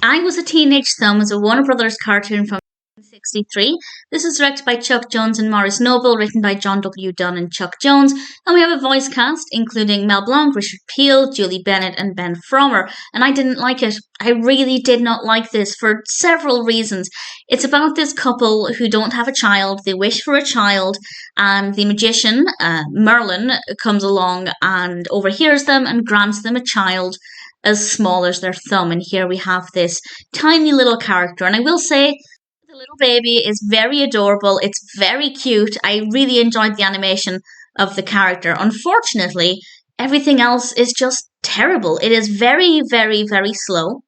I Was a Teenage Thumb is a Warner Brothers cartoon from 1963. This is directed by Chuck Jones and Maurice Noble, written by John W. Dunn and Chuck Jones, and we have a voice cast including Mel Blanc, Richard Peel, Julie Bennett, and Ben Frommer. And I didn't like it. I really did not like this for several reasons. It's about this couple who don't have a child. They wish for a child, and the magician, Merlin, comes along and overhears them and grants them a child as small as their thumb. And here we have this tiny little character. And I will say, the little baby is very adorable. It's very cute. I really enjoyed the animation of the character. Unfortunately, everything else is just terrible. It is very, very, very slow.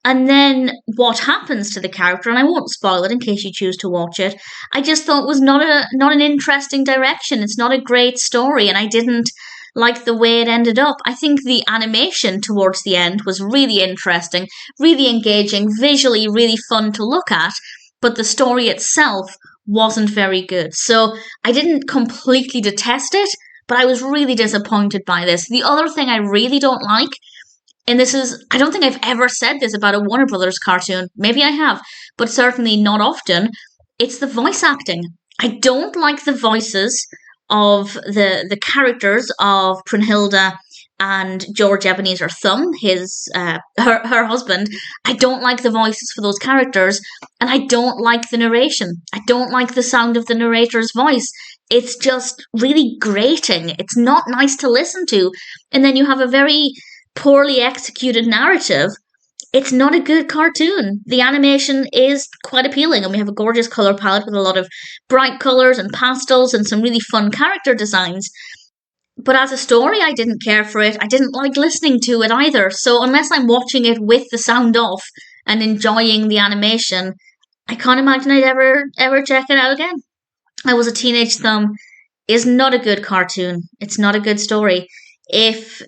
And then what happens to the character, and I won't spoil it in case you choose to watch it, I just thought was not an interesting direction. It's not a great story, and I didn't like the way it ended up. I think the animation towards the end was really interesting, really engaging, visually really fun to look at, but the story itself wasn't very good. So I didn't completely detest it, but I was really disappointed by this. The other thing I really don't like, and this is, I don't think I've ever said this about a Warner Brothers cartoon, maybe I have, but certainly not often, it's the voice acting. I don't like the voices of the characters of Brunhilde and George Ebenezer Thumb, her husband. I don't like the voices for those characters, and I don't like the narration. I don't like the sound of the narrator's voice. It's just really grating. It's not nice to listen to. And then you have a very poorly executed narrative. It's not a good cartoon. The animation is quite appealing, and we have a gorgeous colour palette with a lot of bright colours and pastels and some really fun character designs. But as a story, I didn't care for it. I didn't like listening to it either. So unless I'm watching it with the sound off and enjoying the animation, I can't imagine I'd ever check it out again. I Was a Teenage Thumb is not a good cartoon. It's not a good story. If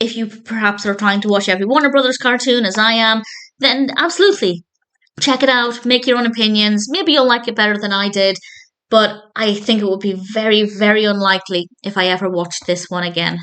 you perhaps are trying to watch every Warner Brothers cartoon, as I am, then absolutely, check it out, make your own opinions. Maybe you'll like it better than I did, but I think it would be very, very unlikely if I ever watched this one again.